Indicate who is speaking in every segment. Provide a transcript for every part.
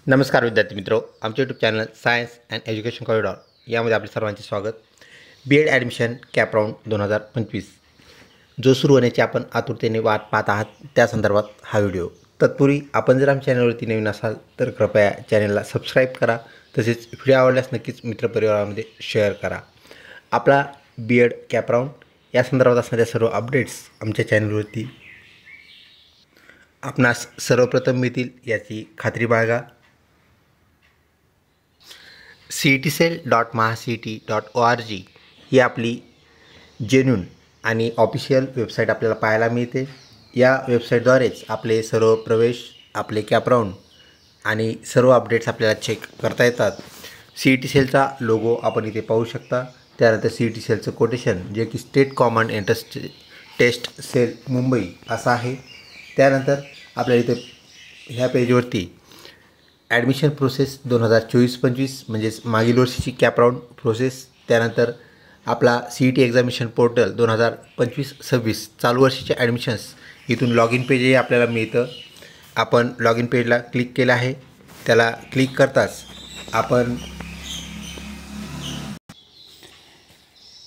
Speaker 1: नमस्कार विद्यार्थी मित्रो, आमचे YouTube channel science and education corridor यामध्ये आपले सर्वांचे स्वागत. B.Ed ॲडमिशन कॅप राऊंड 2025 जो सुरू होण्याची आपण आतुरतेने वाट पाहत आहात त्या संदर्भात हा व्हिडिओ. तत्पूर्वी आपण जर आमच्या चॅनलवरती नवीन असाल तर कृपया चॅनलला सबस्क्राईब करा. तसेच व्हिडिओ आवडल्यास नक्कीच मित्रपरिवारामध्ये शेअर करा. आपला B.Ed कॅप राऊंड या संदर्भात असणाऱ्या सर्व अपडेट्स आमच्या चॅनलवरती आपणास सर्वप्रथम मिळतील याची खात्री बाळगा. cetcell.mahacet.org ही आपली जेन्युन आणि ऑफिशियल वेबसाईट आपल्याला पाहायला मिळते. या वेबसाईटद्वारेच आपले सर्व प्रवेश, आपले कॅप राऊंड आणि सर्व अपडेट्स आपल्याला चेक करता येतात. cetcellचा लोगो आपण इथे पाहू शकता. त्यानंतर cetcellचं कोटेशन जे की state common entrance test cell Mumbai असं आहे. त्यानंतर आपल्याला इथे ह्या पेजवरती ॲडमिशन प्रोसेस 2024-25 म्हणजेच मागील वर्षीची कॅप राऊंड प्रोसेस, त्यानंतर आपला CET एक्झामिनेशन पोर्टल 2025-26 चालू वर्षीचे ॲडमिशन्स इथून लॉग इन पेजही आपल्याला मिळतं. आपण लॉग इन पेजला क्लिक केलं आहे. त्याला क्लिक करताच आपण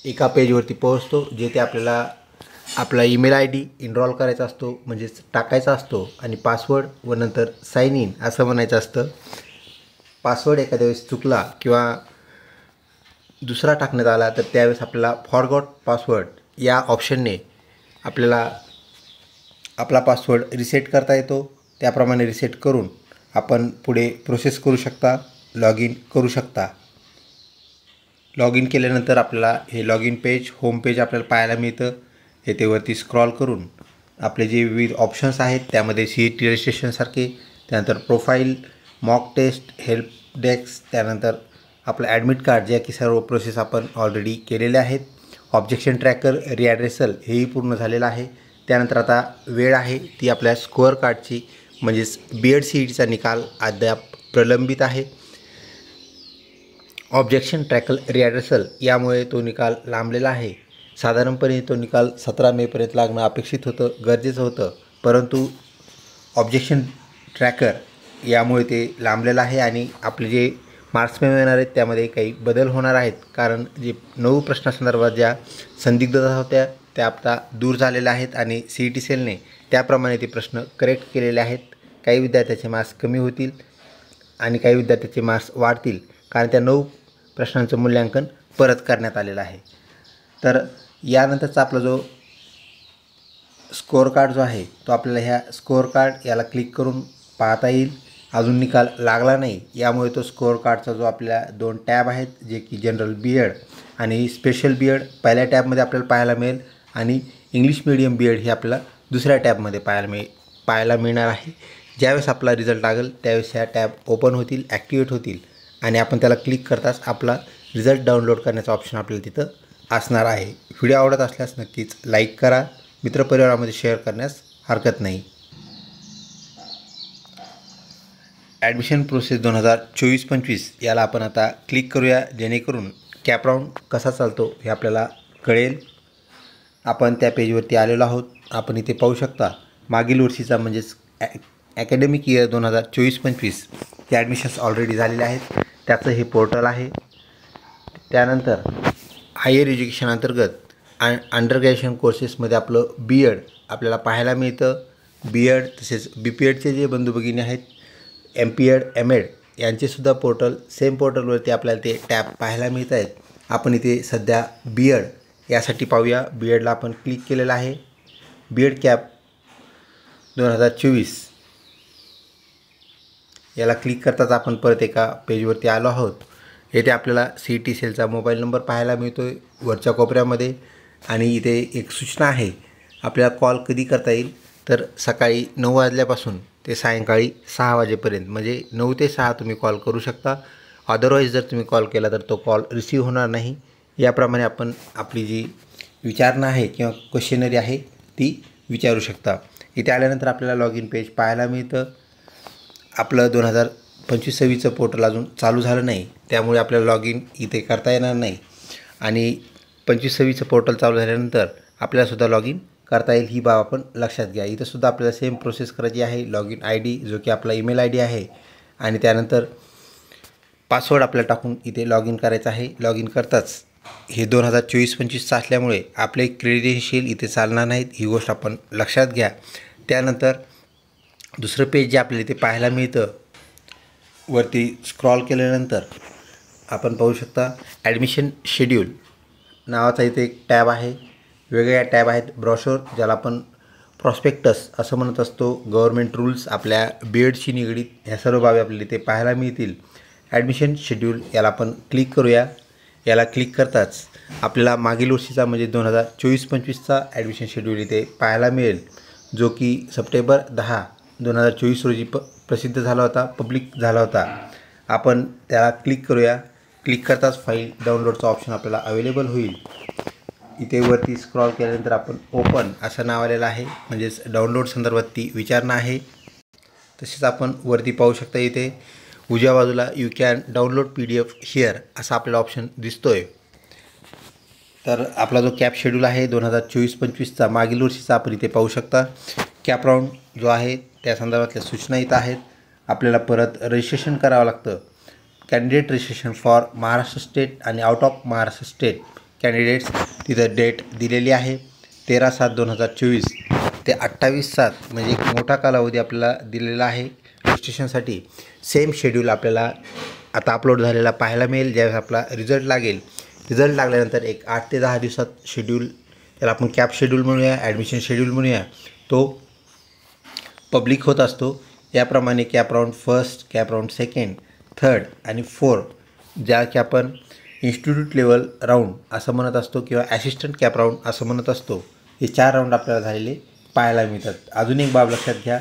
Speaker 1: एका पेजवरती पोहोचतो जेथे आपल्याला आपला ईमेल ID इनरोल करायचा असतो, म्हणजेच टाकायचा असतो आणि पासवर्ड व नंतर साइन इन असं म्हणायचं असतं. पासवर्ड एखाद्या वेळेस चुकला किंवा दुसरा टाकण्यात आला तर त्यावेळेस आपल्याला फॉरगॉट पासवर्ड या ऑप्शनने आपल्याला आपला पासवर्ड रिसेट करता येतो. त्याप्रमाणे रिसेट करून आपण पुढे प्रोसेस करू शकता, लॉग इन करू शकता. लॉग इन केल्यानंतर आपल्याला हे log in page, home page आपल्याला पाहायला मिळतं. येथे वरती स्क्रॉल करून आपले जे विविध ऑप्शन्स आहेत त्यामध्ये CET रजिस्ट्रेशनसारखे, त्यानंतर profile, mock test, help desk, त्यानंतर आपलं ॲडमिट कार्ड, ज्या की सर्व प्रोसेस आपण ऑलरेडी केलेल्या आहेत. ऑब्जेक्शन ट्रॅकर, रिॲड्रेसल हेही पूर्ण झालेलं आहे. त्यानंतर आता वेळ आहे ती आपल्या स्कोअर कार्डची, म्हणजेच B.Ed CETचा निकाल अद्याप प्रलंबित आहे. ऑब्जेक्शन ट्रॅकर रिॲड्रेसल यामुळे तो निकाल लांबलेला आहे. साधारणपणे तो निकाल 17 मेपर्यंत लागणं अपेक्षित होतं, गरजेचं होतं, परंतु ऑब्जेक्शन ट्रॅकर यामुळे ते लांबलेलं आहे आणि आपले जे मार्क्स मेमो येणार आहेत त्यामध्ये काही बदल होणार आहेत. कारण जे 9 प्रश्नासंदर्भात ज्या संदिग्धता होत्या त्या आता दूर झालेल्या आहेत आणि cetcellने त्याप्रमाणे ते प्रश्न करेक्ट केलेले आहेत. काही विद्यार्थ्याचे मार्क्स कमी होतील आणि काही विद्यार्थ्याचे मार्क्स वाढतील, कारण त्या 9 प्रश्नांचं मूल्यांकन परत करण्यात आलेलं आहे. तर यानंतरचा आपला जो स्कोअर कार्ड जो आहे तो आपल्याला ह्या स्कोअर कार्ड याला क्लिक करून पाहता येईल. अजून निकाल लागला नाही, यामुळे तो स्कोअर कार्डचा जो आपल्या 2 टॅब आहेत जे की जनरल B.Ed आणि स्पेशल B.Ed पहिल्या टॅबमध्ये आपल्याला पाहायला मिळेल आणि इंग्लिश मीडियम B.Ed हे आपल्याला दुसऱ्या टॅबमध्ये पाहायला मिळणार आहे. ज्यावेळेस आपला रिझल्ट लागेल त्यावेळेस ह्या टॅब ओपन होतील, ॲक्टिवेट होतील आणि आपण त्याला क्लिक करताच आपला रिझल्ट डाउनलोड करण्याचा ऑप्शन आपल्याला तिथं असणार आहे. व्हिडिओ आवडत असल्यास नक्कीच लाईक करा, मित्रपरिवारामध्ये शेअर करण्यास हरकत नाही. ॲडमिशन प्रोसेस 2024-25 याला आपण आता क्लिक करूया, जेणेकरून कॅप राऊंड कसा चालतो हे आपल्याला कळेल. आपण त्या पेजवरती आलेलो आहोत. आपण इथे पाहू शकता मागील वर्षीचा म्हणजेच ॲकॅडमिक इयर 2024-25 हे ॲडमिशन्स ऑलरेडी झालेले आहेत, त्याचं हे पोर्टल आहे. त्यानंतर हायर एज्युकेशन अंतर्गत अंडर ग्रॅज्युएशन कोर्सेसमध्ये आपलं B.Ed आपल्याला पाहायला मिळतं. B.Ed तसेच BPEdचे जे बंधू भगिनी आहेत, MPEd, M.Ed यांचेसुद्धा पोर्टल सेम पोर्टलवरती आपल्याला ते टॅब पाहायला मिळत आहेत. आपण इथे सध्या B.Ed यासाठी पाहूया. B.Edला आपण क्लिक केलेलं आहे. B.Ed कॅप 2024 याला क्लिक करताच आपण परत एका पेजवरती आलो आहोत. येथे आपल्याला cetcellचा मोबाईल नंबर पाहायला मिळतो आहे वरच्या कोपऱ्यामध्ये आणि इथे एक सूचना आहे, आपल्याला कॉल कधी करता येईल तर सकाळी 9 वाजल्यापासून ते सायंकाळी 6 वाजेपर्यंत, म्हणजे 9 ते 6 तुम्ही कॉल करू शकता. अदरवाईज जर तुम्ही कॉल केला तर तो कॉल रिसीव होणार नाही. याप्रमाणे आपण आपली जी विचारणा आहे किंवा क्वेश्चनरी आहे ती विचारू शकता. इथे आल्यानंतर आपल्याला लॉग इन पेज पाहायला मिळतं. आपलं 2025-26चं पोर्टल अजून चालू झालं नाही, त्यामुळे आपल्याला लॉग इन इथे करता येणार नाही आणि 25-26चं पोर्टल चालू झाल्यानंतर आपल्यालासुद्धा लॉग इन करता येईल, ही बाब आपण लक्षात घ्या. इथंसुद्धा आपल्याला सेम प्रोसेस करायची आहे. लॉग इन ID जो की आपला ईमेल ID आहे आणि त्यानंतर पासवर्ड आपल्याला टाकून इथे लॉग इन करायचं आहे. लॉग इन करताच हे 2024-25चं असल्यामुळे आपले क्रेडेन्शियल इथे चालणार नाहीत, ही गोष्ट आपण लक्षात घ्या. त्यानंतर दुसरं पेज जे आपल्याला इथे पाहायला मिळतं, वरती स्क्रॉल केल्यानंतर आपण पाहू शकता ॲडमिशन शेड्यूल नावाचा इथे एक टॅब आहे. वेगवेगळ्या टॅब आहेत. ब्रॉशर ज्याला आपण प्रॉस्पेक्टस असं म्हणत असतो, गव्हर्मेंट रूल्स, आपल्या BEdशी निगडीत ह्या सर्व बाबी आपल्याला इथे पाहायला मिळतील. ॲडमिशन शेड्यूल याला आपण क्लिक करूया. याला क्लिक करताच आपल्याला मागील वर्षीचा म्हणजे 2024-25चा ॲडमिशन शेड्यूल इथे पाहायला मिळेल, जो की सप्टेंबर 10, 2024 रोजी प्रसिद्ध झाला होता, पब्लिक झाला होता. आपण त्याला क्लिक करूया. क्लिक करताच फाईल डाउनलोडचा ऑप्शन आपल्याला अवेलेबल होईल. इथे वरती स्क्रॉल केल्यानंतर आपण ओपन असं नाव आलेलं आहे, म्हणजेच डाउनलोड संदर्भात ती विचारणा आहे. तसेच आपण वरती पाहू शकता इथे उजव्या बाजूला you can download PDF here असा आपल्याला ऑप्शन दिसतोय. तर आपला जो कॅप शेड्यूल आहे 2024-25चा मागील वर्षीचा आपण इथे पाहू शकता. कॅप राऊंड जो आहे त्या संदर्भातल्या सूचना इथं आहेत. आपल्याला परत रजिस्ट्रेशन करावं लागतं. Candidate registration for Maharashtra state आणि out of Maharashtra state candidates, तिथं डेट दिलेली आहे 13/7/2024 ते 28/7, म्हणजे एक मोठा कालावधी आपल्याला दिलेला आहे रजिस्ट्रेशनसाठी. सेम शेड्यूल आपल्याला आता अपलोड झालेला पाहायला मिळेल ज्यावेळेस आपला रिझल्ट लागेल. रिझल्ट लागल्यानंतर एक 8 ते 10 दिवसात शेड्यूल, त्याला आपण कॅप शेड्यूल म्हणूया, ॲडमिशन शेड्यूल म्हणूया, तो पब्लिक होत असतो. याप्रमाणे cap round first, cap round second, third आणि फोर्थ, ज्या की आपण इन्स्टिट्यूट लेवल राऊंड असं म्हणत असतो किंवा ॲसिस्टंट कॅप राऊंड असं म्हणत असतो, हे 4 राऊंड आपल्याला झालेले पाहायला मिळतात. अजून एक बाब लक्षात घ्या,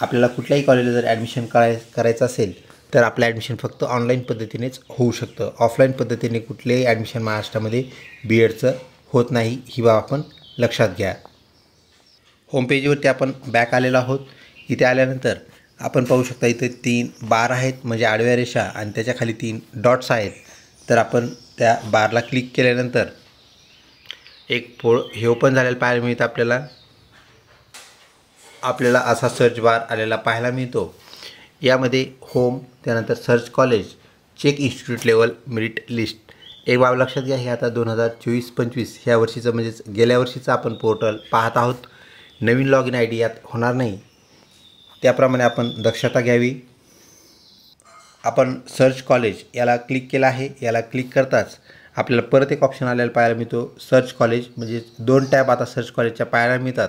Speaker 1: आपल्याला कुठल्याही कॉलेजला जर ॲडमिशन करायचं असेल तर आपलं ॲडमिशन फक्त ऑनलाईन पद्धतीनेच होऊ शकतं. ऑफलाईन पद्धतीने कुठलेही ॲडमिशन महाराष्ट्रामध्ये BEdचं होत नाही, ही बाब आपण लक्षात घ्या. होमपेजवरती आपण बॅक आलेलो आहोत. इथे आल्यानंतर आपण पाहू शकता इथे 3 बार आहेत, म्हणजे आडव्या रेषा, आणि त्याच्याखाली 3 डॉट्स आहेत. तर आपण त्या बारला क्लिक केल्यानंतर एक हे ओपन झालेलं पाहायला मिळतं. आपल्याला असा सर्च बार आलेला पाहायला मिळतो. यामध्ये होम, त्यानंतर search college, check institute level merit list. एक बाब लक्षात घ्या, हे आता 2024-25 ह्या वर्षीचं म्हणजेच गेल्या वर्षीचं आपण पोर्टल पाहत आहोत. नवीन लॉग इन ID यात होणार नाही, त्याप्रमाणे आपण दक्षता घ्यावी. आपण सर्च कॉलेज याला क्लिक केलं आहे. याला क्लिक करताच आपल्याला परत एक ऑप्शन आलेला पाहायला मिळतो, सर्च कॉलेज, म्हणजे 2 टॅब आता सर्च कॉलेजच्या पाहायला मिळतात.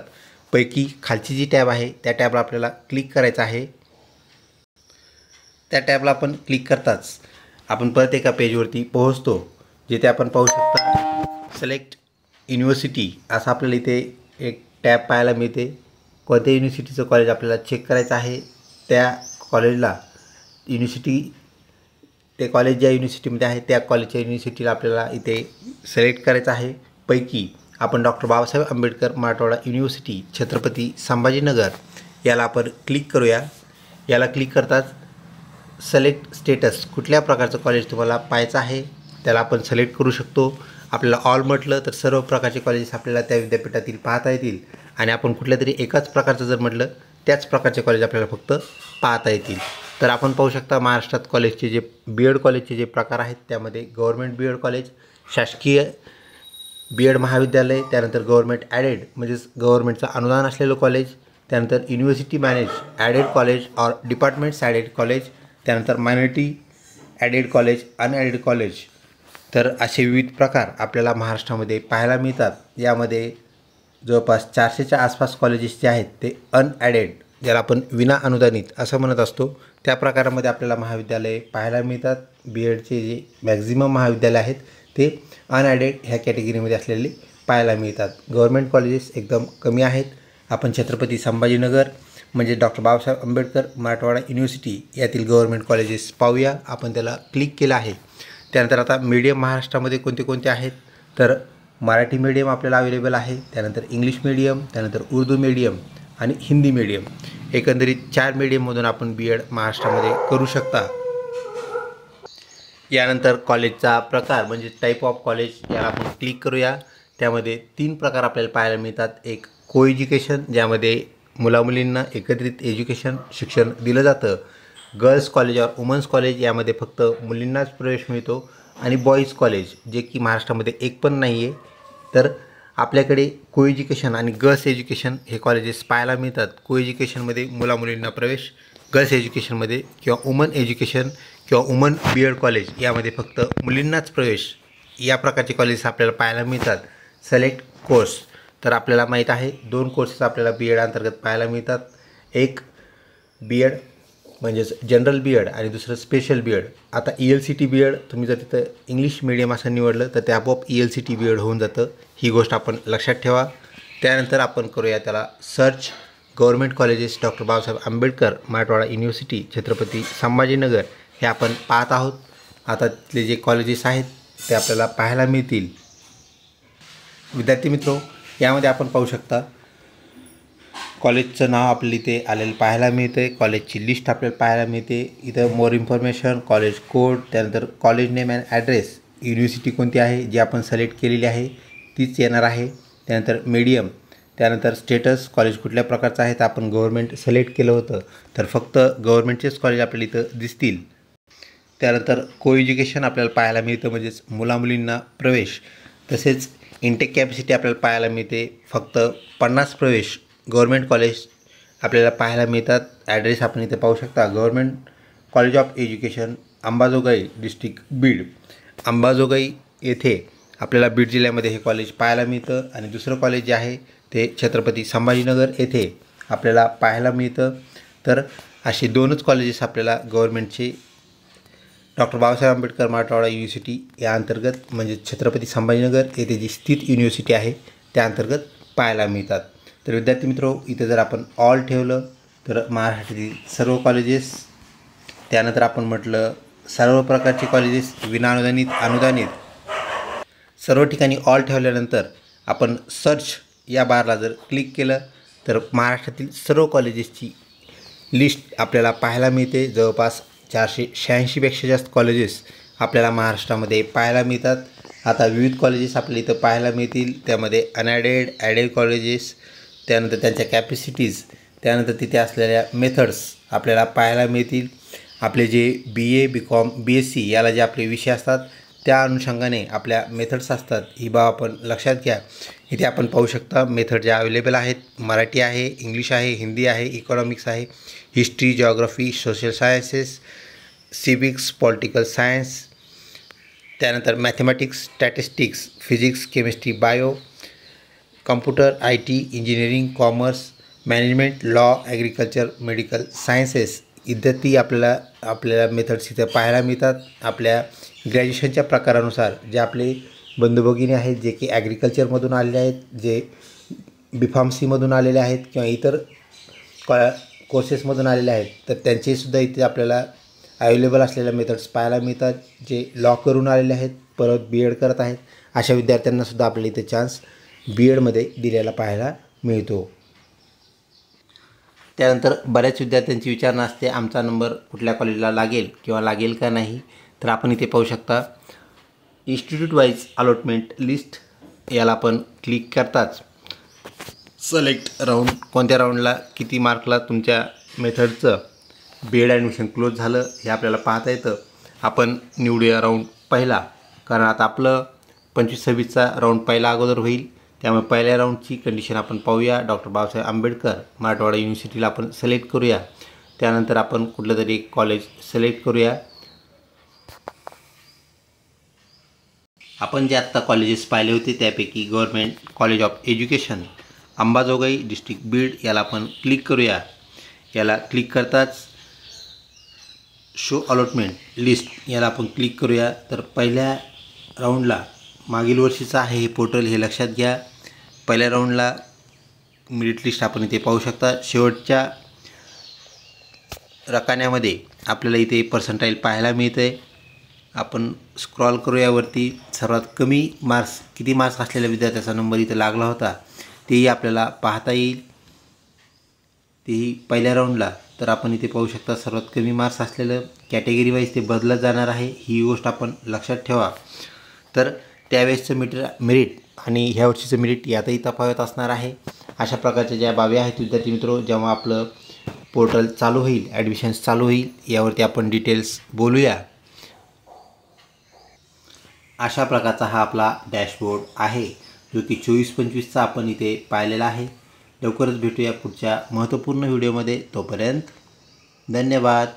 Speaker 1: पैकी खालची जी टॅब आहे त्या टॅबला आपल्याला क्लिक करायचं आहे. त्या टॅबला आपण क्लिक करताच आपण परत एका पेजवरती पोहोचतो, जिथे आपण पाहू शकता सिलेक्ट युनिव्हर्सिटी असं आपल्याला इथे एक टॅब पाहायला मिळते. कोणत्या युनिव्हर्सिटीचं कॉलेज आपल्याला चेक करायचं आहे, त्या कॉलेजला ते कॉलेज ज्या युनिव्हर्सिटीमध्ये आहे त्या कॉलेजच्या युनिव्हर्सिटीला आपल्याला इथे सिलेक्ट करायचं आहे. पैकी आपण डॉक्टर बाबासाहेब आंबेडकर मराठवाडा युनिव्हर्सिटी छत्रपती संभाजीनगर याला आपण क्लिक करूया. याला क्लिक करताच सिलेक्ट स्टेटस, कुठल्या प्रकारचं कॉलेज तुम्हाला पाहायचं आहे त्याला आपण सिलेक्ट करू शकतो. आपल्याला ऑल म्हटलं तर सर्व प्रकारचे कॉलेजेस आपल्याला त्या विद्यापीठातील पाहता येतील, आणि आपण कुठल्या तरी एकाच प्रकारचं जर म्हटलं त्याच प्रकारचे कॉलेज आपल्याला फक्त पाहता येतील. तर आपण पाहू शकता महाराष्ट्रात कॉलेजचे जे BEd कॉलेजचे जे प्रकार आहेत, त्यामध्ये गव्हर्मेंट BEd कॉलेज, शासकीय BEd महाविद्यालय, त्यानंतर गव्हर्मेंट ॲडेड म्हणजेच गव्हर्मेंटचं अनुदान असलेलं कॉलेज, त्यानंतर university manage aided college or departments aided college, त्यानंतर minority aided college, unaided college. तर असे विविध प्रकार आपल्याला महाराष्ट्रामध्ये पाहायला मिळतात. यामध्ये जवळपास 400च्या आसपास कॉलेजेस जे आहेत ते अनॲडेड, ज्याला आपण विना अनुदानित असं म्हणत असतो, त्या प्रकारामध्ये आपल्याला महाविद्यालये पाहायला मिळतात. BEdचे जे मॅक्झिमम महाविद्यालय आहेत ते अनॲडेड ह्या कॅटेगरीमध्ये असलेले पाहायला मिळतात. गव्हर्मेंट कॉलेजेस एकदम कमी आहेत. आपण छत्रपती संभाजीनगर म्हणजे डॉक्टर बाबासाहेब आंबेडकर मराठवाडा युनिव्हर्सिटी यातील गव्हर्मेंट कॉलेजेस पाहूया. आपण त्याला क्लिक केलं आहे. त्यानंतर आता मीडियम महाराष्ट्रामध्ये कोणते कोणते आहेत, तर मराठी मीडियम आपल्याला अवेलेबल आहे, त्यानंतर इंग्लिश मीडियम, त्यानंतर उर्दू मीडियम आणि हिंदी मीडियम. एकंदरीत 4 मीडियममधून आपण BEd महाराष्ट्रामध्ये करू शकता. यानंतर कॉलेजचा प्रकार म्हणजे टाईप ऑफ कॉलेज याला आपण क्लिक करूया. त्यामध्ये 3 प्रकार आपल्याला पाहायला मिळतात. एक को एज्युकेशन, ज्यामध्ये मुलामुलींना एकत्रित शिक्षण दिलं जातं. गर्ल्स कॉलेज और वुमन्स कॉलेज यामध्ये फक्त मुलींनाच प्रवेश मिळतो आणि बॉईज कॉलेज जे की महाराष्ट्रामध्ये एक पण नाही आहे. तर आपल्याकडे को एज्युकेशन आणि गर्ल्स एज्युकेशन हे कॉलेजेस पाहायला मिळतात. को एज्युकेशनमध्ये मुलामुलींना प्रवेश, गर्ल्स एज्युकेशनमध्ये किंवा वुमन एज्युकेशन किंवा वुमन बी एड कॉलेज यामध्ये फक्त मुलींनाच प्रवेश या प्रकारचे कॉलेजेस आपल्याला पाहायला मिळतात. सिलेक्ट कोर्स तर आपल्याला माहीत आहे 2 कोर्सेस आपल्याला बी एड अंतर्गत पाहायला मिळतात. एक बी एड म्हणजेच जनरल बी एड आणि दुसरं स्पेशल बी एड. आता ELCT बी एड तुम्ही जर तिथं इंग्लिश मीडियम असं निवडलं तर ते आपोआप ELCT बी एड होऊन जातं. ही गोष्ट आपण लक्षात ठेवा. त्यानंतर आपण करूया त्याला search. Government colleges doctor Babasaheb Ambedkar Marathwada university Chhatrapati Sambhajinagar हे आपण पाहत आहोत. आता तिथले जे कॉलेजेस आहेत ते आपल्याला पाहायला मिळतील. विद्यार्थी मित्रो, यामध्ये आपण पाहू शकता कॉलेजचं नाव आपल्याला इथे आलेलं पाहायला मिळते. कॉलेजची लिस्ट आपल्याला पाहायला मिळते. इथं मोर इन्फॉर्मेशन, कॉलेज कोड, त्यानंतर college name and address, university कोणती आहे जी आपण सिलेक्ट केलेली आहे तीच येणार आहे. त्यानंतर मीडियम, त्यानंतर स्टेटस, कॉलेज कुठल्या प्रकारचं आहे तर आपण गव्हर्मेंट सिलेक्ट केलं होतं तर फक्त गव्हर्मेंटचेच कॉलेज आपल्याला इथं दिसतील. त्यानंतर को एज्युकेशन आपल्याला पाहायला मिळतं म्हणजेच मुलामुलींना प्रवेश. तसेच इंटेक कॅपॅसिटी आपल्याला पाहायला मिळते. फक्त 50 प्रवेश गव्हर्मेंट कॉलेज आपल्याला पाहायला मिळतात. ॲड्रेस आपण इथे पाहू शकता. Government college of education Ambajogai district Beed. Ambajogai येथे आपल्याला बीड जिल्ह्यामध्ये हे कॉलेज पाहायला मिळतं. आणि दुसरं कॉलेज जे आहे ते छत्रपती संभाजीनगर येथे आपल्याला पाहायला मिळतं. तर असे 2च कॉलेजेस आपल्याला गव्हर्मेंटचे डॉक्टर बाबासाहेब आंबेडकर मराठवाडा युनिव्हर्सिटी या अंतर्गत म्हणजे छत्रपती संभाजीनगर येथे जी स्थित युनिव्हर्सिटी आहे त्या अंतर्गत पाहायला मिळतात. तर विद्यार्थी मित्रो, इथे जर आपण ऑल ठेवलं तर महाराष्ट्रातील सर्व कॉलेजेस, त्यानंतर आपण म्हटलं सर्व प्रकारचे कॉलेजेस विनाअनुदानित, अनुदानित, सर्व ठिकाणी ऑल ठेवल्यानंतर आपण सर्च या बारला जर क्लिक केलं तर महाराष्ट्रातील सर्व कॉलेजेसची लिस्ट आपल्याला पाहायला मिळते. जवळपास 486पेक्षा जास्त कॉलेजेस आपल्याला महाराष्ट्रामध्ये पाहायला मिळतात. आता विविध कॉलेजेस आपल्याला इथं पाहायला मिळतील. त्यामध्ये अनॲडेड, ॲडेड कॉलेजेस, त्यानंतर त्यांच्या कॅपॅसिटीज, त्यानंतर तिथे असलेल्या मेथड्स आपल्याला पाहायला मिळतील. आपले जे BA, BCom, BSc याला जे आपले विषय असतात त्या अनुषंगाने आपल्या मेथड्स असतात. ही बाब आपण लक्षात घ्या. इथे आपण पाहू शकता मेथड ज्या अवेलेबल आहेत. मराठी आहे, इंग्लिश आहे, हिंदी आहे, इकॉनॉमिक्स आहे, history, geography, social sciences, civics, political science, त्यानंतर mathematics, statistics, physics, chemistry, bio, computer, IT, engineering, commerce, management, law, agriculture, medical sciences इत्यादी आपल्याला मेथड्स इथं पाहायला मिळतात. आपल्या ग्रॅज्युएशनच्या प्रकारानुसार जे आपले बंधू भगिनी आहेत जे की ॲग्रिकल्चरमधून आलेले आहेत, जे BPharmCमधून आलेले आहेत किंवा इतर कोर्सेसमधून आलेले आहेत तर त्यांचेसुद्धा इथे आपल्याला अवेलेबल असलेल्या मेथड्स पाहायला मिळतात. जे लॉ करून आलेले आहेत परत BEd करत आहेत अशा विद्यार्थ्यांनासुद्धा आपल्याला इथे चान्स BEdमध्ये दिलेला पाहायला मिळतो. त्यानंतर बऱ्याच विद्यार्थ्यांची विचारणा असते आमचा नंबर कुठल्या कॉलेजला लागेल किंवा लागेल का नाही. तर आपण इथे पाहू शकता इन्स्टिट्यूट वाईज अलॉटमेंट लिस्ट याला आपण क्लिक करताच सिलेक्ट राऊंड, कोणत्या राऊंडला किती मार्कला तुमच्या मेथडचं BEd ॲडमिशन क्लोज झालं हे आपल्याला पाहता येतं. आपण निवडूया राऊंड पहिला, कारण आता आपलं 25-26चा राऊंड पहिला अगोदर होईल. त्यामुळे पहिल्या राऊंडची कंडिशन आपण पाहूया. डॉक्टर बाबासाहेब आंबेडकर मराठवाडा युनिव्हर्सिटीला आपण सिलेक्ट करूया. त्यानंतर आपण कुठलं तरी एक कॉलेज सिलेक्ट करूया. आपण जे आत्ता कॉलेजेस पाहिले होते त्यापैकी government college of education Ambajogai district Beed याला आपण क्लिक करूया. याला क्लिक करताच शो अलॉटमेंट लिस्ट याला आपण क्लिक करूया. तर पहिल्या राऊंडला मागील वर्षीचं आहे हे पोर्टल हे लक्षात घ्या. पहिल्या राऊंडला मेरिट लिस्ट आपण इथे पाहू शकता. शेवटच्या रकान्यामध्ये आपल्याला इथे पर्सेंटाईल पाहायला मिळते. आपण स्क्रॉल करूया वरती. सर्वात कमी मार्क्स किती मार्क्स असलेल्या विद्यार्थ्याचा नंबर इथे लागला होता तेही आपल्याला पाहता येईल. तेही पहिल्या राऊंडला. तर आपण इथे पाहू शकता सर्वात कमी मार्क्स असलेलं कॅटेगरी वाईज ते बदलत जाणार आहे. ही गोष्ट आपण लक्षात ठेवा. तर त्यावेळेसचं मेरिट आणि ह्या वर्षीचं मेरिट यातही तफावत असणार आहे. अशा प्रकारच्या ज्या बाबी आहेत विद्यार्थी मित्रो, जेव्हा आपलं पोर्टल चालू होईल, ॲडमिशन्स चालू होईल, यावरती आपण डिटेल्स बोलूया. अशा प्रकारचा हा आपला डॅशबोर्ड आहे, जो की 24-25चा आपण इथे पाहिलेला आहे. लवकरच भेटूया पुढच्या महत्त्वपूर्ण व्हिडिओमध्ये. तोपर्यंत धन्यवाद.